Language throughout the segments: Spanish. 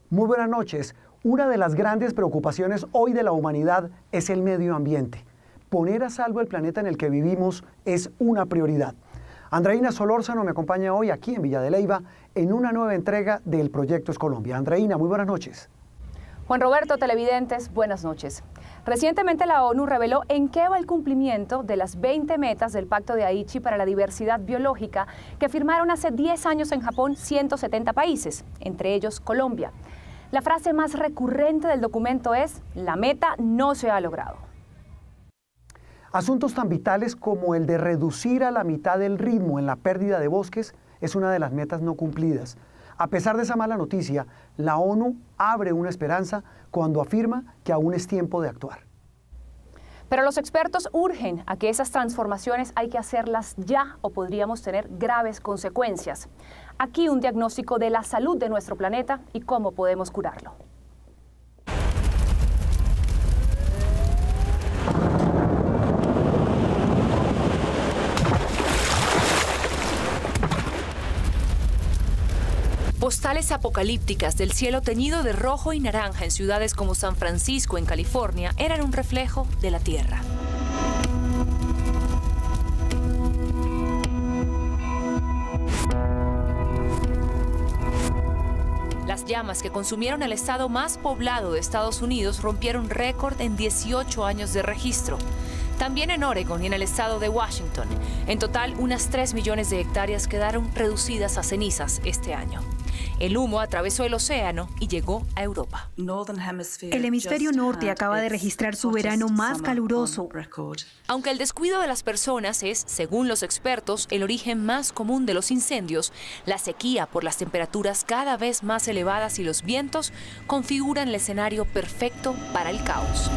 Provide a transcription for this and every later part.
Muy buenas noches. Una de las grandes preocupaciones hoy de la humanidad es el medio ambiente. Poner a salvo el planeta en el que vivimos es una prioridad. Andreina Solórzano me acompaña hoy aquí en Villa de Leyva en una nueva entrega del Proyecto Es Colombia. Andreina, muy buenas noches. Juan Roberto, televidentes, buenas noches. Recientemente la ONU reveló en qué va el cumplimiento de las 20 metas del Pacto de Aichi para la diversidad biológica que firmaron hace 10 años en Japón 170 países, entre ellos Colombia. La frase más recurrente del documento es: la meta no se ha logrado. Asuntos tan vitales como el de reducir a la mitad el ritmo en la pérdida de bosques es una de las metas no cumplidas. A pesar de esa mala noticia, la ONU abre una esperanza cuando afirma que aún es tiempo de actuar. Pero los expertos urgen a que esas transformaciones hay que hacerlas ya o podríamos tener graves consecuencias. Aquí un diagnóstico de la salud de nuestro planeta y cómo podemos curarlo. Postales apocalípticas del cielo teñido de rojo y naranja en ciudades como San Francisco, en California, eran un reflejo de la Tierra. Las llamas que consumieron el estado más poblado de Estados Unidos rompieron récord en 18 años de registro. También en Oregon y en el estado de Washington. En total, unas 3 millones de hectáreas quedaron reducidas a cenizas este año. El humo atravesó el océano y llegó a Europa. El hemisferio norte acaba de registrar su verano más caluroso. Aunque el descuido de las personas es, según los expertos, el origen más común de los incendios, la sequía por las temperaturas cada vez más elevadas y los vientos configuran el escenario perfecto para el caos.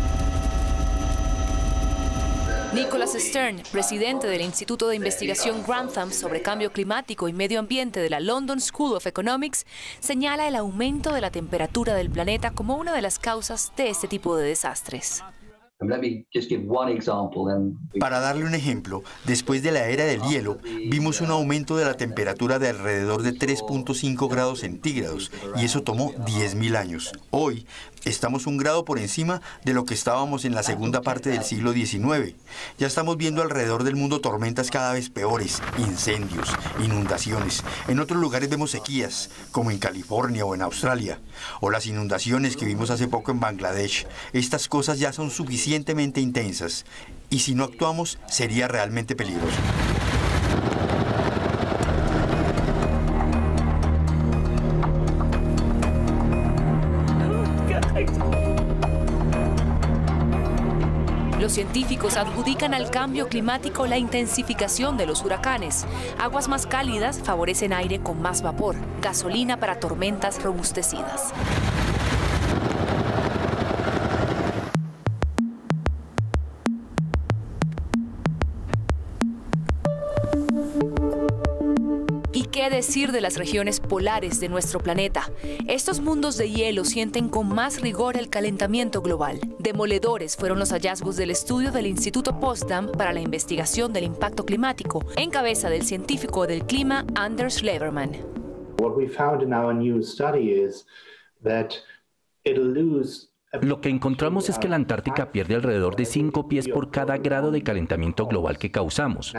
Nicholas Stern, presidente del Instituto de Investigación Grantham sobre Cambio Climático y Medio Ambiente de la London School of Economics, señala el aumento de la temperatura del planeta como una de las causas de este tipo de desastres. Para darle un ejemplo, después de la era del hielo, vimos un aumento de la temperatura de alrededor de 3.5 grados centígrados, y eso tomó 10.000 años. Hoy, estamos 1 grado por encima de lo que estábamos en la segunda parte del siglo XIX. Ya estamos viendo alrededor del mundo tormentas cada vez peores, incendios, inundaciones. En otros lugares vemos sequías, como en California o en Australia, o las inundaciones que vimos hace poco en Bangladesh. Estas cosas ya son suficientemente intensas, y si no actuamos, sería realmente peligroso. Los científicos adjudican al cambio climático la intensificación de los huracanes. Aguas más cálidas favorecen aire con más vapor, gasolina para tormentas robustecidas. ¿Qué decir de las regiones polares de nuestro planeta? Estos mundos de hielo sienten con más rigor el calentamiento global. Demoledores fueron los hallazgos del estudio del Instituto Potsdam para la investigación del impacto climático, en cabeza del científico del clima Anders Leverman. Lo que encontramos es que la Antártica pierde alrededor de 5 pies por cada grado de calentamiento global que causamos.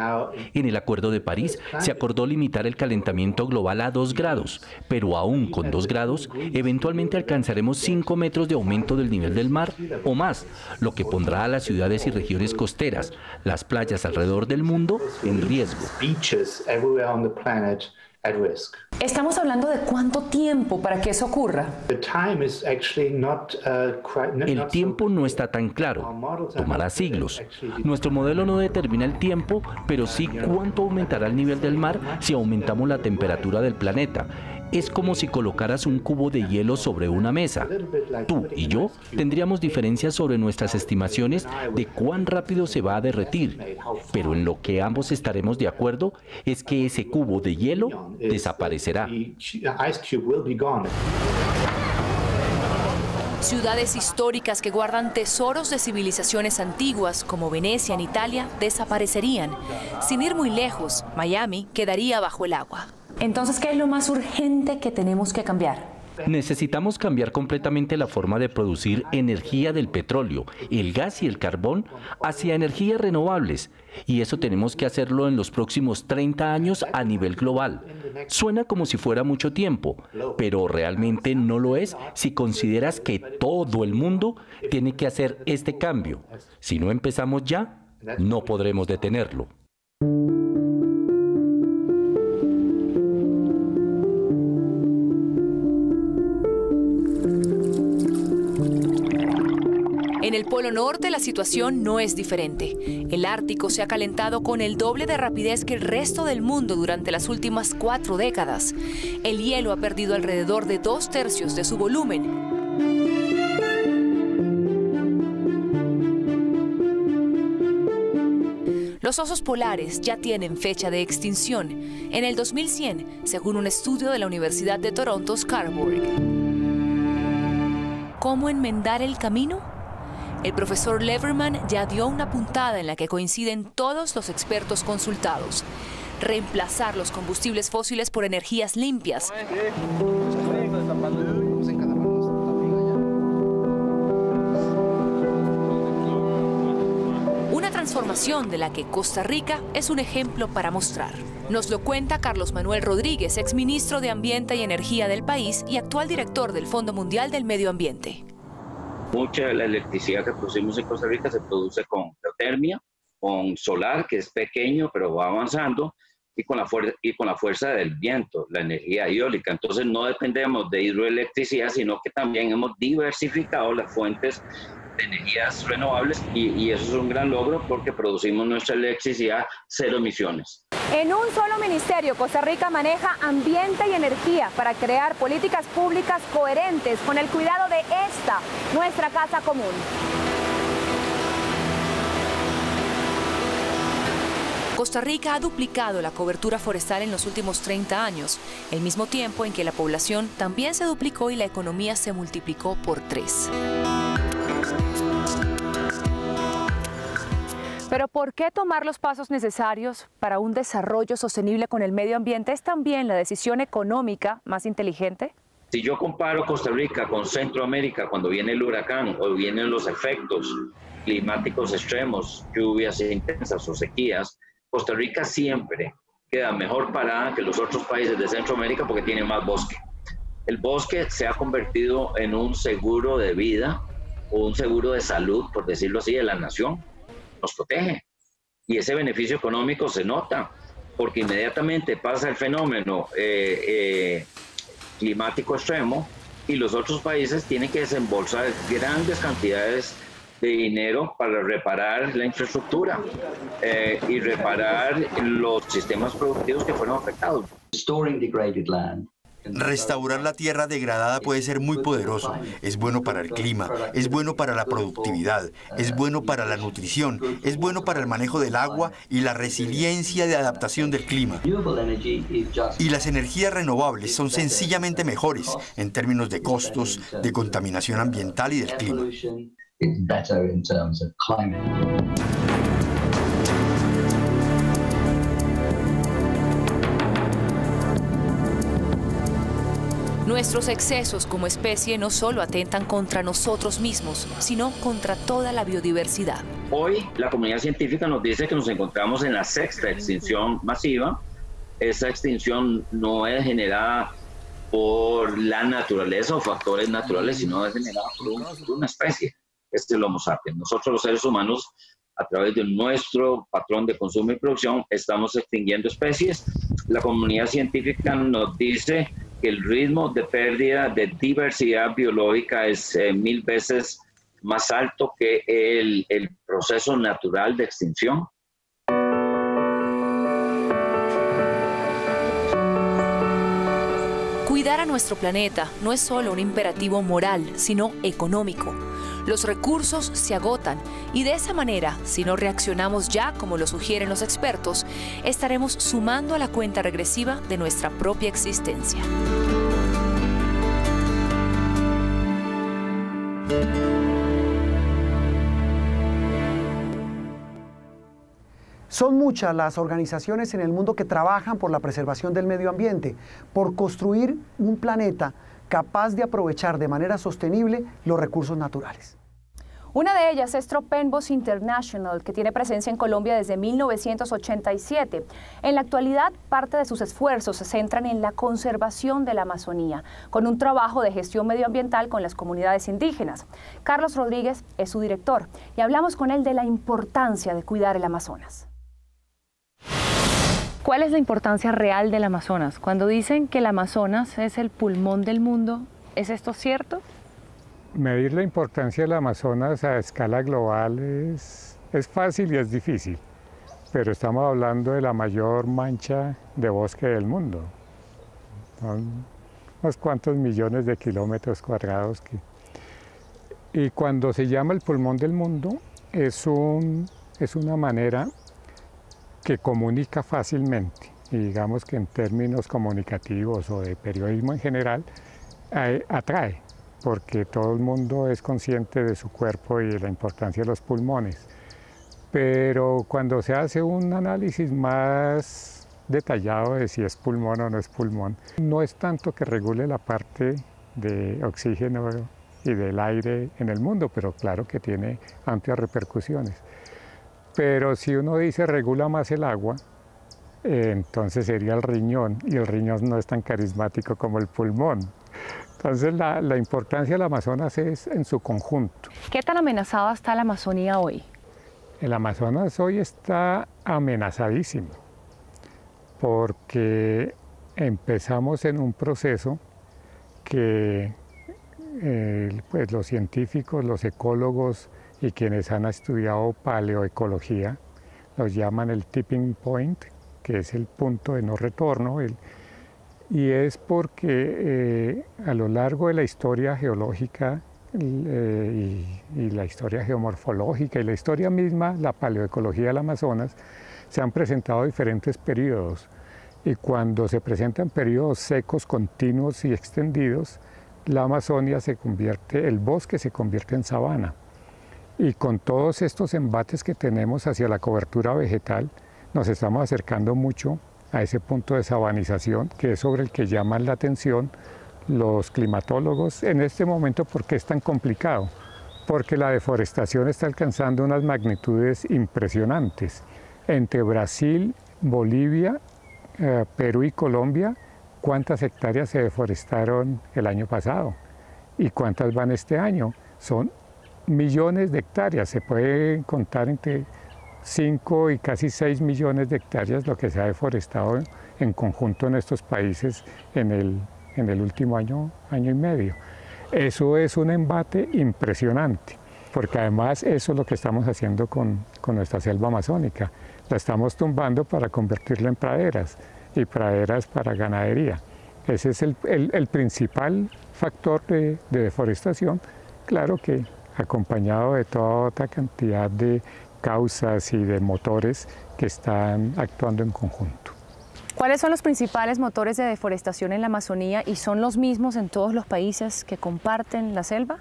En el Acuerdo de París se acordó limitar el calentamiento global a 2 grados, pero aún con 2 grados, eventualmente alcanzaremos 5 metros de aumento del nivel del mar o más, lo que pondrá a las ciudades y regiones costeras, las playas alrededor del mundo, en riesgo. Estamos hablando de cuánto tiempo para que eso ocurra. El tiempo no está tan claro, tomará siglos. Nuestro modelo no determina el tiempo, pero sí cuánto aumentará el nivel del mar si aumentamos la temperatura del planeta. Es como si colocaras un cubo de hielo sobre una mesa. Tú y yo tendríamos diferencias sobre nuestras estimaciones de cuán rápido se va a derretir, pero en lo que ambos estaremos de acuerdo es que ese cubo de hielo desaparecerá. Ciudades históricas que guardan tesoros de civilizaciones antiguas, como Venecia en Italia, desaparecerían. Sin ir muy lejos, Miami quedaría bajo el agua. Entonces, ¿qué es lo más urgente que tenemos que cambiar? Necesitamos cambiar completamente la forma de producir energía del petróleo, el gas y el carbón hacia energías renovables. Y eso tenemos que hacerlo en los próximos 30 años a nivel global. Suena como si fuera mucho tiempo, pero realmente no lo es si consideras que todo el mundo tiene que hacer este cambio. Si no empezamos ya, no podremos detenerlo. En el Polo Norte la situación no es diferente. El Ártico se ha calentado con el doble de rapidez que el resto del mundo durante las últimas 4 décadas. El hielo ha perdido alrededor de 2/3 de su volumen. Los osos polares ya tienen fecha de extinción, en el 2100, según un estudio de la Universidad de Toronto Scarborough. ¿Cómo enmendar el camino? El profesor Leverman ya dio una puntada en la que coinciden todos los expertos consultados. Reemplazar los combustibles fósiles por energías limpias. Una transformación de la que Costa Rica es un ejemplo para mostrar. Nos lo cuenta Carlos Manuel Rodríguez, exministro de Ambiente y Energía del país y actual director del Fondo Mundial del Medio Ambiente. Mucha de la electricidad que producimos en Costa Rica se produce con geotermia, con solar, que es pequeño pero va avanzando, y con la fuerza del viento, la energía eólica. Entonces no dependemos de hidroelectricidad, sino que también hemos diversificado las fuentes de energías renovables y eso es un gran logro porque producimos nuestra electricidad 0 emisiones. En un solo ministerio, Costa Rica maneja ambiente y energía para crear políticas públicas coherentes con el cuidado de esta, nuestra casa común. Costa Rica ha duplicado la cobertura forestal en los últimos 30 años, el mismo tiempo en que la población también se duplicó y la economía se multiplicó por 3. Pero ¿por qué tomar los pasos necesarios para un desarrollo sostenible con el medio ambiente es también la decisión económica más inteligente? Si yo comparo Costa Rica con Centroamérica cuando viene el huracán o vienen los efectos climáticos extremos, lluvias intensas o sequías, Costa Rica siempre queda mejor parada que los otros países de Centroamérica porque tiene más bosque. El bosque se ha convertido en un seguro de vida o un seguro de salud, por decirlo así, de la nación. Nos protege y ese beneficio económico se nota porque inmediatamente pasa el fenómeno climático extremo y los otros países tienen que desembolsar grandes cantidades de dinero para reparar la infraestructura y reparar los sistemas productivos que fueron afectados. Restaurar la tierra degradada puede ser muy poderoso. Es bueno para el clima, es bueno para la productividad, es bueno para la nutrición, es bueno para el manejo del agua y la resiliencia de adaptación del clima. Y las energías renovables son sencillamente mejores en términos de costos, de contaminación ambiental y del clima. Nuestros excesos como especie no solo atentan contra nosotros mismos, sino contra toda la biodiversidad. Hoy la comunidad científica nos dice que nos encontramos en la 6ª extinción masiva. Esa extinción no es generada por la naturaleza o factores naturales, sino es generada por una especie. Este es el Homo sapiens. Nosotros los seres humanos, a través de nuestro patrón de consumo y producción, estamos extinguiendo especies. La comunidad científica nos dice que el ritmo de pérdida de diversidad biológica es 1000 veces más alto que el proceso natural de extinción. Cuidar a nuestro planeta no es solo un imperativo moral, sino económico. Los recursos se agotan y de esa manera, si no reaccionamos ya como lo sugieren los expertos, estaremos sumando a la cuenta regresiva de nuestra propia existencia. Son muchas las organizaciones en el mundo que trabajan por la preservación del medio ambiente, por construir un planeta capaz de aprovechar de manera sostenible los recursos naturales. Una de ellas es Tropenbos International, que tiene presencia en Colombia desde 1987. En la actualidad, parte de sus esfuerzos se centran en la conservación de la Amazonía, con un trabajo de gestión medioambiental con las comunidades indígenas. Carlos Rodríguez es su director y hablamos con él de la importancia de cuidar el Amazonas. ¿Cuál es la importancia real del Amazonas? Cuando dicen que el Amazonas es el pulmón del mundo, ¿es esto cierto? Medir la importancia del Amazonas a escala global es fácil y es difícil, pero estamos hablando de la mayor mancha de bosque del mundo. Son unos cuantos millones de kilómetros cuadrados. Y cuando se llama el pulmón del mundo, es una manera que comunica fácilmente. Y digamos que en términos comunicativos o de periodismo en general, atrae, porque todo el mundo es consciente de su cuerpo y de la importancia de los pulmones. Pero cuando se hace un análisis más detallado de si es pulmón o no es pulmón, no es tanto que regule la parte de oxígeno y del aire en el mundo, pero claro que tiene amplias repercusiones. Pero si uno dice regula más el agua, entonces sería el riñón, y el riñón no es tan carismático como el pulmón. Entonces la importancia del Amazonas es en su conjunto. ¿Qué tan amenazada está la Amazonía hoy? El Amazonas hoy está amenazadísimo, porque empezamos en un proceso que pues los científicos, los ecólogos y quienes han estudiado paleoecología los llaman el tipping point, que es el punto de no retorno, y es porque a lo largo de la historia geológica y la historia geomorfológica y la historia misma, la paleoecología del Amazonas, se han presentado diferentes periodos. Y cuando se presentan periodos secos, continuos y extendidos, la Amazonia el bosque se convierte en sabana. Y con todos estos embates que tenemos hacia la cobertura vegetal, nos estamos acercando mucho a ese punto de sabanización, que es sobre el que llaman la atención los climatólogos en este momento. ¿Por qué es tan complicado? Porque la deforestación está alcanzando unas magnitudes impresionantes. Entre Brasil, Bolivia, Perú y Colombia, ¿cuántas hectáreas se deforestaron el año pasado? ¿Y cuántas van este año? Son millones de hectáreas, se puede contar entre 5 y casi 6 millones de hectáreas lo que se ha deforestado en conjunto en estos países en el último año y medio. Eso es un embate impresionante, porque además eso es lo que estamos haciendo con nuestra selva amazónica. La estamos tumbando para convertirla en praderas, y praderas para ganadería. Ese es el principal factor de deforestación, claro que acompañado de toda otra cantidad de causas y de motores que están actuando en conjunto. ¿Cuáles son los principales motores de deforestación en la Amazonía y son los mismos en todos los países que comparten la selva?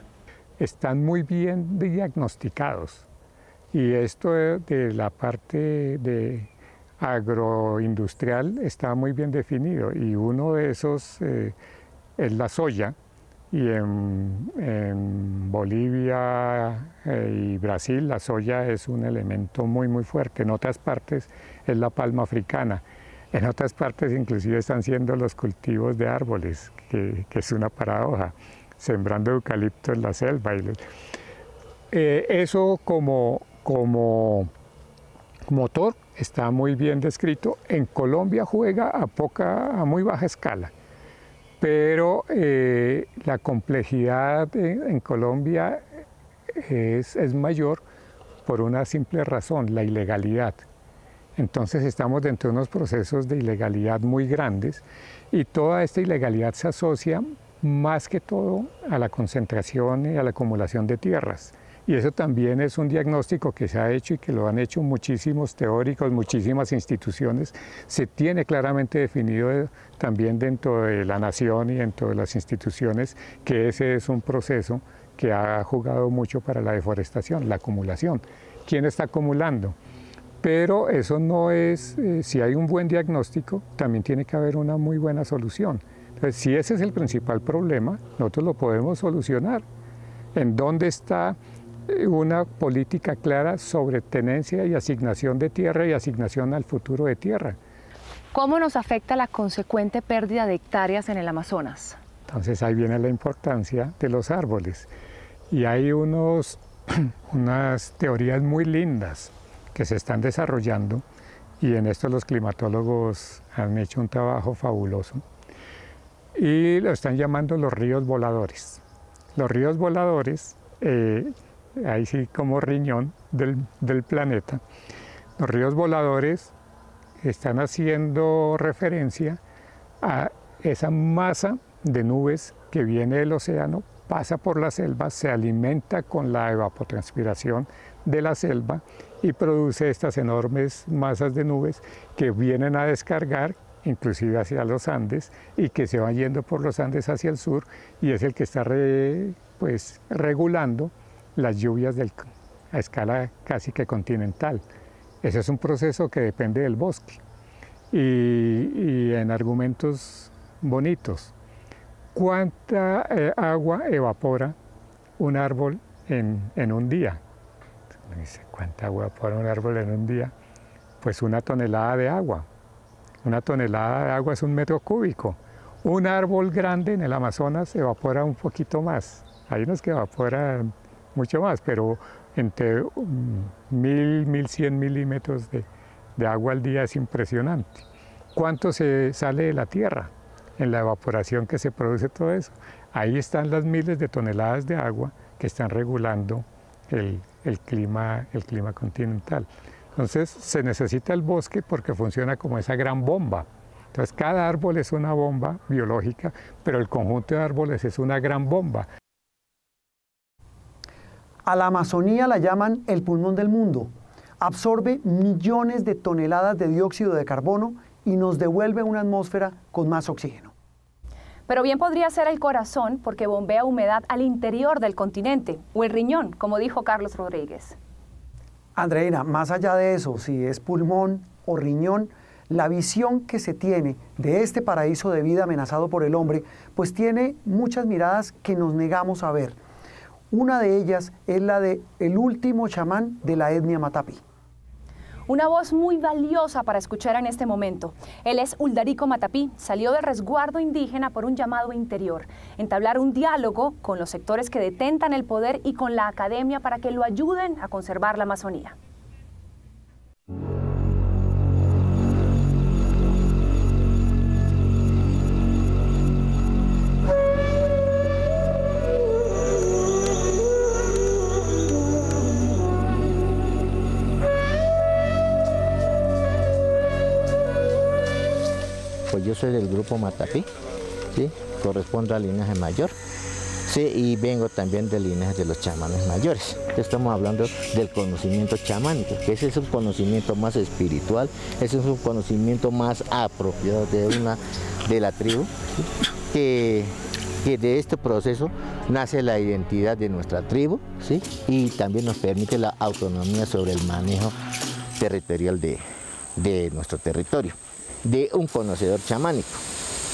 Están muy bien diagnosticados, y esto de la parte de agroindustrial está muy bien definido, y uno de esos es la soya, y en Bolivia y Brasil la soya es un elemento muy fuerte. En otras partes es la palma africana, en otras partes inclusive están siendo los cultivos de árboles, que es una paradoja, sembrando eucalipto en la selva. Eso como motor está muy bien descrito. En Colombia juega a muy baja escala, pero la complejidad en Colombia es mayor por una simple razón: la ilegalidad. Entonces estamos dentro de unos procesos de ilegalidad muy grandes, y toda esta ilegalidad se asocia más que todo a la concentración y a la acumulación de tierras. Y eso también es un diagnóstico que se ha hecho y que lo han hecho muchísimos teóricos, muchísimas instituciones. Se tiene claramente definido también dentro de la nación y dentro de las instituciones que ese es un proceso que ha jugado mucho para la deforestación, la acumulación. ¿Quién está acumulando? Pero eso no es, si hay un buen diagnóstico, también tiene que haber una muy buena solución. Entonces, si ese es el principal problema, nosotros lo podemos solucionar. ¿En dónde está una política clara sobre tenencia y asignación de tierra y asignación al futuro de tierra? ¿Cómo nos afecta la consecuente pérdida de hectáreas en el Amazonas? Entonces ahí viene la importancia de los árboles. Y hay unas teorías muy lindas que se están desarrollando, y en esto los climatólogos han hecho un trabajo fabuloso, y lo están llamando los ríos voladores. Los ríos voladores, ahí sí como riñón del planeta, los ríos voladores están haciendo referencia a esa masa de nubes que viene del océano, pasa por la selva, se alimenta con la evapotranspiración de la selva y produce estas enormes masas de nubes que vienen a descargar inclusive hacia los Andes, y que se van yendo por los Andes hacia el sur, y es el que está regulando las lluvias a escala casi que continental. Ese es un proceso que depende del bosque. Y en argumentos bonitos, ¿cuánta agua evapora un árbol en un día? Me dice, ¿cuánta agua evapora un árbol en un día? Pues 1 tonelada de agua. 1 tonelada de agua es 1 metro cúbico. Un árbol grande en el Amazonas evapora un poquito más. Hay unos que evaporan mucho más, pero entre 1000, 1100 milímetros de agua al día es impresionante. ¿Cuánto se sale de la tierra en la evaporación que se produce todo eso? Ahí están las miles de toneladas de agua que están regulando el clima continental. Entonces se necesita el bosque porque funciona como esa gran bomba. Entonces cada árbol es una bomba biológica, pero el conjunto de árboles es una gran bomba. A la Amazonía la llaman el pulmón del mundo. Absorbe millones de toneladas de dióxido de carbono y nos devuelve una atmósfera con más oxígeno. Pero bien podría ser el corazón, porque bombea humedad al interior del continente, o el riñón, como dijo Carlos Rodríguez. Andreina, más allá de eso, si es pulmón o riñón, la visión que se tiene de este paraíso de vida amenazado por el hombre, pues tiene muchas miradas que nos negamos a ver. Una de ellas es la de el último chamán de la etnia Matapi. Una voz muy valiosa para escuchar en este momento. Él es Uldarico Matapi, salió del resguardo indígena por un llamado interior, entablar un diálogo con los sectores que detentan el poder y con la academia para que lo ayuden a conservar la Amazonía. Pues yo soy del grupo Matapi, ¿sí? Correspondo al linaje mayor, ¿sí? Y vengo también del linaje de los chamanes mayores. Estamos hablando del conocimiento chamánico, que ese es un conocimiento más espiritual, ese es un conocimiento más apropiado de la tribu, ¿sí? Que de este proceso nace la identidad de nuestra tribu, ¿sí? Y también nos permite la autonomía sobre el manejo territorial de nuestro territorio, de un conocedor chamánico,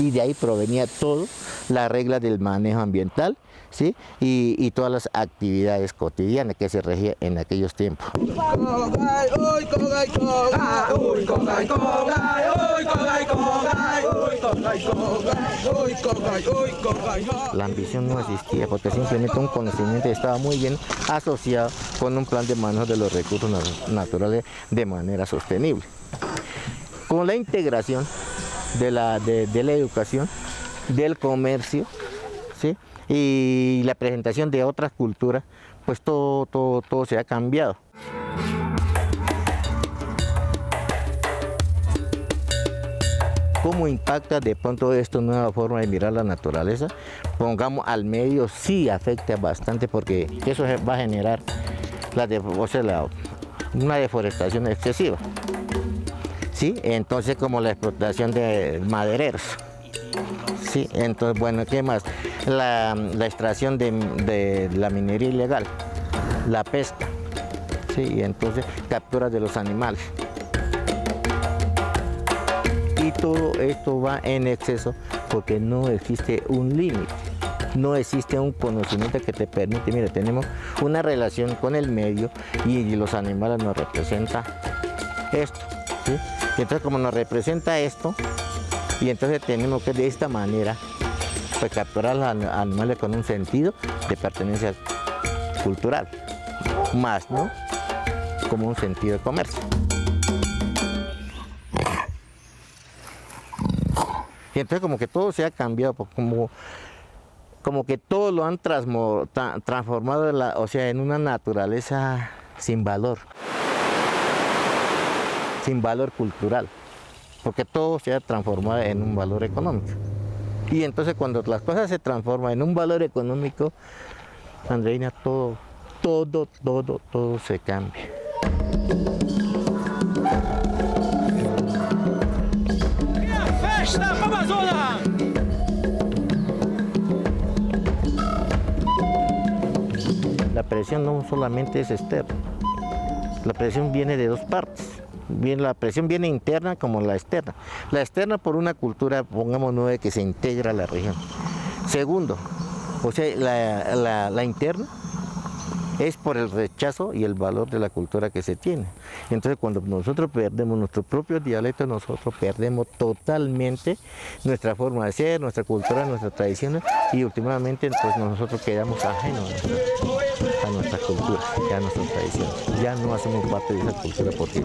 y de ahí provenía todo la regla del manejo ambiental, ¿sí? Y todas las actividades cotidianas que se regían en aquellos tiempos. La ambición no existía porque simplemente un conocimiento estaba muy bien asociado con un plan de manejo de los recursos naturales de manera sostenible. Con la integración de la educación, del comercio, ¿sí? Y la presentación de otras culturas, pues todo se ha cambiado. ¿Cómo impacta de pronto esta nueva forma de mirar la naturaleza? Pongamos al medio, sí afecta bastante porque eso va a generar una deforestación excesiva. ¿Sí? Entonces, como la explotación de madereros. ¿Sí? Entonces, bueno, ¿qué más? La extracción de la minería ilegal, la pesca, ¿sí? Y entonces captura de los animales. Y todo esto va en exceso porque no existe un límite, no existe un conocimiento que te permite, mira, tenemos una relación con el medio y los animales nos representan esto, ¿sí? Y entonces como nos representa esto, y entonces tenemos que de esta manera pues, capturar a los animales con un sentido de pertenencia cultural, más no como un sentido de comercio. Y entonces como que todo se ha cambiado, como que todo lo han transformado o sea, en una naturaleza sin valor cultural, porque todo se ha transformado en un valor económico. Y entonces cuando las cosas se transforman en un valor económico, Andreina, todo se cambia. La presión no solamente es externa, la presión viene de dos partes. La presión viene interna como la externa. La externa por una cultura, pongamos 9, que se integra a la región. Segundo, o sea, la interna es por el rechazo y el valor de la cultura que se tiene. Entonces cuando nosotros perdemos nuestro propio dialecto, nosotros perdemos totalmente nuestra forma de ser, nuestra cultura, nuestras tradiciones, y últimamente pues, nosotros quedamos ajenos a nuestra cultura, a nuestras tradiciones. Ya no hacemos parte de esa cultura porque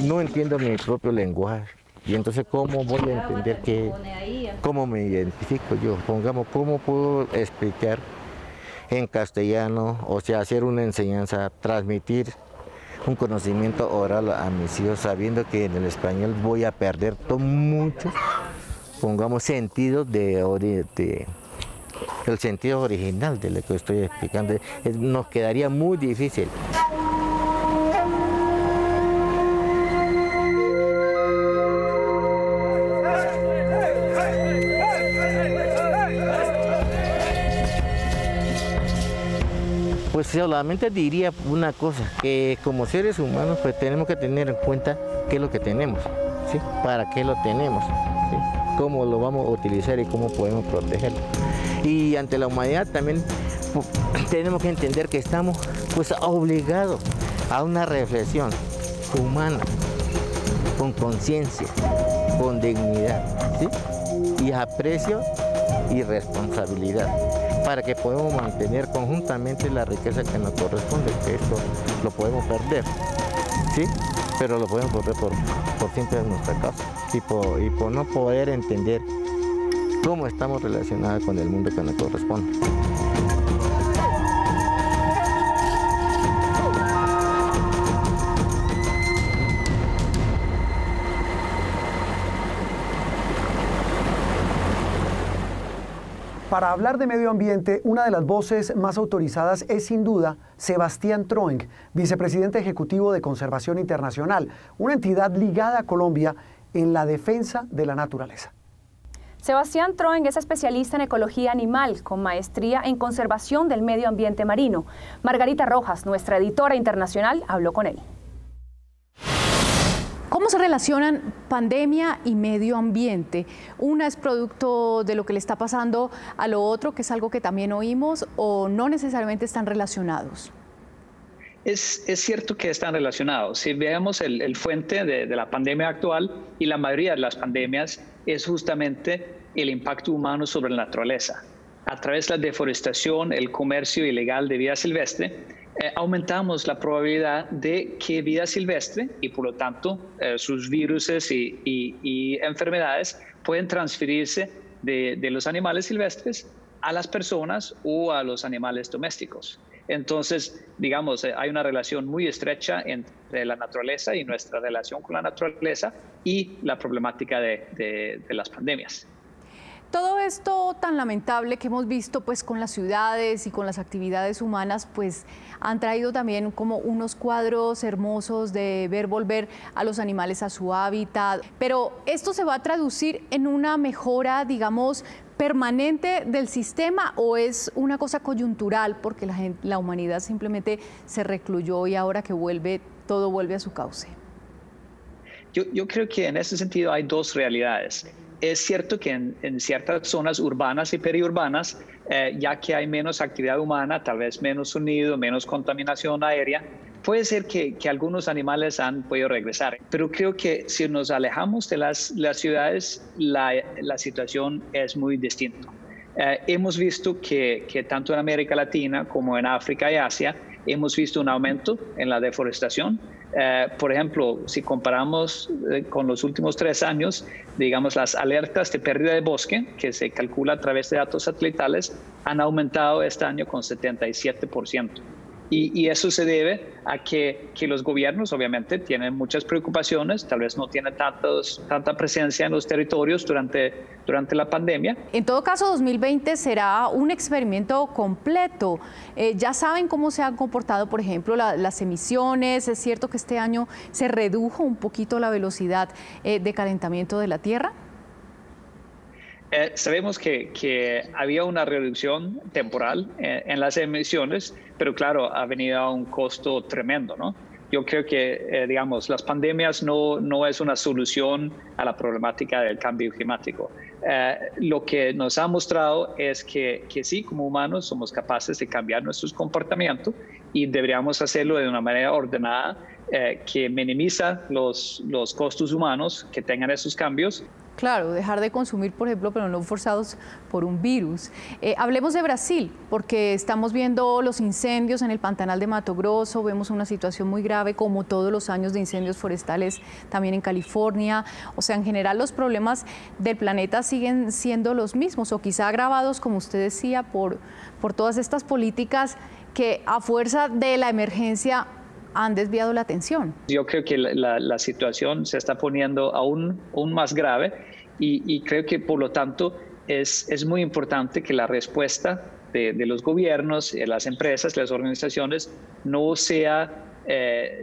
no entiendo mi propio lenguaje. Y entonces, ¿cómo voy a entender cómo me identifico yo? Pongamos, ¿cómo puedo explicar en castellano, o sea, hacer una enseñanza, transmitir un conocimiento oral a mis hijos, sabiendo que en el español voy a perder muchos, pongamos, sentidos el sentido original de lo que estoy explicando? Nos quedaría muy difícil. Pues solamente diría una cosa, que como seres humanos pues tenemos que tener en cuenta qué es lo que tenemos, ¿sí? Para qué lo tenemos, ¿sí? Cómo lo vamos a utilizar y cómo podemos protegerlo. Y ante la humanidad también tenemos que entender que estamos pues obligados a una reflexión humana, con conciencia, con dignidad, ¿sí? Y aprecio y responsabilidad, para que podamos mantener conjuntamente la riqueza que nos corresponde, que esto lo podemos perder, ¿sí? Pero lo podemos perder por siempre en nuestra casa y por no poder entender cómo estamos relacionados con el mundo que nos corresponde. Para hablar de medio ambiente, una de las voces más autorizadas es sin duda Sebastián Troeng, vicepresidente ejecutivo de Conservación Internacional, una entidad ligada a Colombia en la defensa de la naturaleza. Sebastián Troeng es especialista en ecología animal, con maestría en conservación del medio ambiente marino. Margarita Rojas, nuestra editora internacional, habló con él. ¿Cómo se relacionan pandemia y medio ambiente? Una es producto de lo que le está pasando a lo otro, que es algo que también oímos, o no necesariamente están relacionados. Es cierto que están relacionados. Si vemos el fuente de la pandemia actual, y la mayoría de las pandemias, es justamente el impacto humano sobre la naturaleza. A través de la deforestación, el comercio ilegal de vida silvestre, aumentamos la probabilidad de que vida silvestre y por lo tanto sus virus y enfermedades pueden transferirse de los animales silvestres a las personas o a los animales domésticos. Entonces, digamos, hay una relación muy estrecha entre la naturaleza y nuestra relación con la naturaleza y la problemática de las pandemias. Todo esto tan lamentable que hemos visto pues con las ciudades y con las actividades humanas pues han traído también como unos cuadros hermosos de ver volver a los animales a su hábitat, pero ¿esto se va a traducir en una mejora, digamos, permanente del sistema o es una cosa coyuntural porque la humanidad simplemente se recluyó y ahora que vuelve, todo vuelve a su cauce? Yo creo que en ese sentido hay dos realidades. es cierto que en ciertas zonas urbanas y periurbanas, ya que hay menos actividad humana, tal vez menos sonido, menos contaminación aérea, puede ser que algunos animales han podido regresar. Pero creo que si nos alejamos de las ciudades, la situación es muy distinta. Hemos visto que tanto en América Latina como en África y Asia hemos visto un aumento en la deforestación. Por ejemplo, si comparamos con los últimos 3 años, digamos, las alertas de pérdida de bosque, que se calcula a través de datos satelitales, han aumentado este año con 77%. Y eso se debe a que los gobiernos obviamente tienen muchas preocupaciones, tal vez no tienen tanta presencia en los territorios durante la pandemia. En todo caso, 2020 será un experimento completo. Ya saben cómo se han comportado, por ejemplo, las emisiones. Es cierto que este año se redujo un poquito la velocidad de calentamiento de la Tierra. Sabemos que había una reducción temporal en las emisiones, pero claro, ha venido a un costo tremendo, ¿no? Yo creo que, digamos, las pandemias no es una solución a la problemática del cambio climático. Lo que nos ha mostrado es que sí, como humanos, somos capaces de cambiar nuestros comportamientos y deberíamos hacerlo de una manera ordenada que minimiza los costos humanos que tengan esos cambios. Claro, dejar de consumir, por ejemplo, pero no forzados por un virus. Hablemos de Brasil, porque estamos viendo los incendios en el Pantanal de Mato Grosso, vemos una situación muy grave, como todos los años de incendios forestales también en California. O sea, en general los problemas del planeta siguen siendo los mismos, o quizá agravados, como usted decía, por todas estas políticas que a fuerza de la emergencia han desviado la atención. Yo creo que la situación se está poniendo aún más grave y creo que por lo tanto es muy importante que la respuesta de los gobiernos, de las empresas, las organizaciones no sea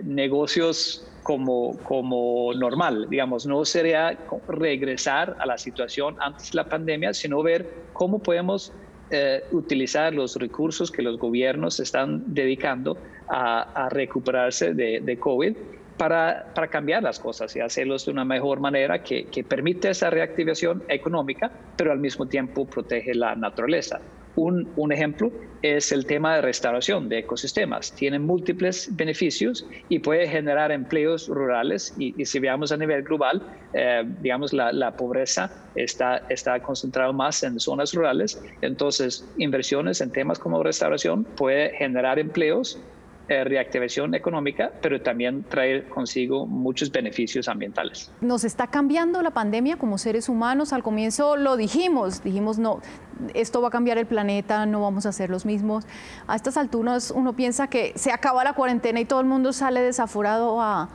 negocios como normal, digamos, no sería regresar a la situación antes de la pandemia, sino ver cómo podemos utilizar los recursos que los gobiernos están dedicando a recuperarse de COVID para cambiar las cosas y hacerlos de una mejor manera que permite esa reactivación económica, pero al mismo tiempo protege la naturaleza. Un ejemplo es el tema de restauración de ecosistemas. Tiene múltiples beneficios y puede generar empleos rurales y si veamos a nivel global, digamos la pobreza está concentrada más en zonas rurales. Entonces, inversiones en temas como restauración puede generar empleos, reactivación económica, pero también traer consigo muchos beneficios ambientales. ¿Nos está cambiando la pandemia como seres humanos? Al comienzo lo dijimos no, esto va a cambiar el planeta, no vamos a ser los mismos. A estas alturas uno piensa que se acaba la cuarentena y todo el mundo sale desaforado a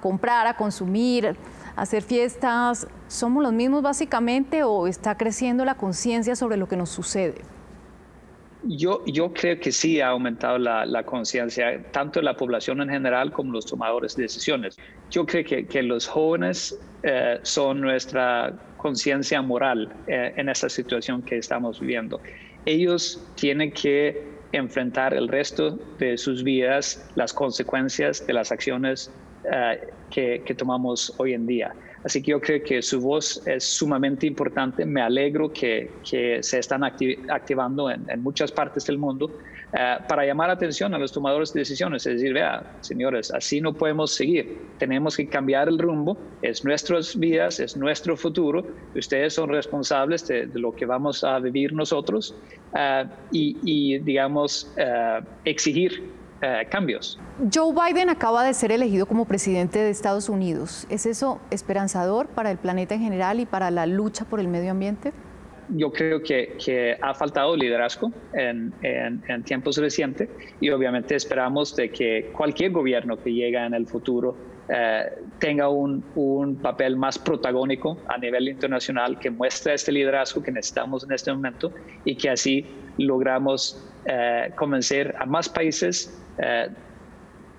comprar, a consumir, a hacer fiestas. ¿Somos los mismos básicamente o está creciendo la conciencia sobre lo que nos sucede? Yo creo que sí ha aumentado la conciencia, tanto en la población en general como los tomadores de decisiones. Yo creo que los jóvenes son nuestra conciencia moral en esta situación que estamos viviendo. Ellos tienen que enfrentar el resto de sus vidas las consecuencias de las acciones que tomamos hoy en día. Así que yo creo que su voz es sumamente importante. Me alegro que se están activando en muchas partes del mundo para llamar la atención a los tomadores de decisiones. Es decir, vea, señores, así no podemos seguir. Tenemos que cambiar el rumbo. Es nuestras vidas, es nuestro futuro. Ustedes son responsables de lo que vamos a vivir nosotros y digamos, exigir cambios. Joe Biden acaba de ser elegido como presidente de Estados Unidos. ¿Es eso esperanzador para el planeta en general y para la lucha por el medio ambiente? Yo creo que ha faltado liderazgo en tiempos recientes y obviamente esperamos de que cualquier gobierno que llegue en el futuro tenga un papel más protagónico a nivel internacional, que muestre este liderazgo que necesitamos en este momento y que así logramos convencer a más países,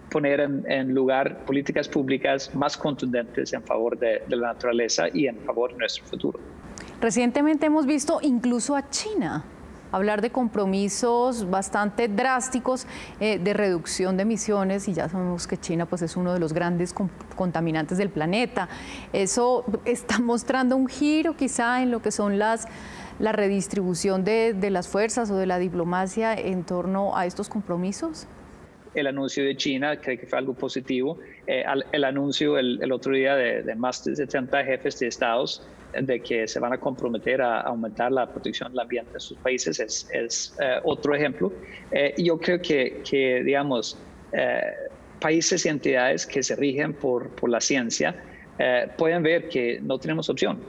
poner en lugar políticas públicas más contundentes en favor de la naturaleza y en favor de nuestro futuro. Recientemente hemos visto incluso a China hablar de compromisos bastante drásticos de reducción de emisiones, y ya sabemos que China pues, es uno de los grandes contaminantes del planeta. ¿Eso está mostrando un giro quizá en lo que son la redistribución de las fuerzas o de la diplomacia en torno a estos compromisos? El anuncio de China creo que fue algo positivo. El anuncio el otro día de más de 70 jefes de estados de que se van a comprometer a aumentar la protección del ambiente en sus países es otro ejemplo. Yo creo que digamos, países y entidades que se rigen por la ciencia pueden ver que no tenemos opción.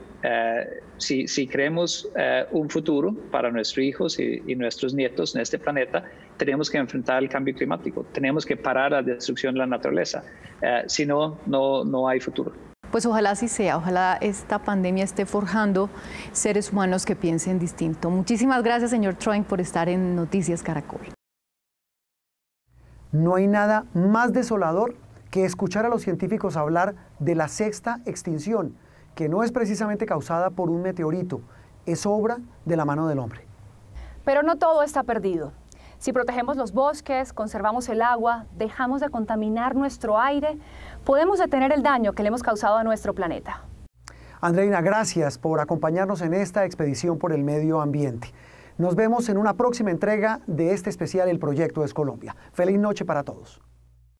Si queremos un futuro para nuestros hijos y nuestros nietos en este planeta, tenemos que enfrentar el cambio climático, tenemos que parar la destrucción de la naturaleza, si no, no hay futuro. Pues ojalá así sea, ojalá esta pandemia esté forjando seres humanos que piensen distinto. Muchísimas gracias, señor Troing, por estar en Noticias Caracol. No hay nada más desolador que escuchar a los científicos hablar de la sexta extinción, que no es precisamente causada por un meteorito, es obra de la mano del hombre. Pero no todo está perdido. Si protegemos los bosques, conservamos el agua, dejamos de contaminar nuestro aire, podemos detener el daño que le hemos causado a nuestro planeta. Andreina, gracias por acompañarnos en esta expedición por el medio ambiente. Nos vemos en una próxima entrega de este especial El Proyecto es Colombia. Feliz noche para todos.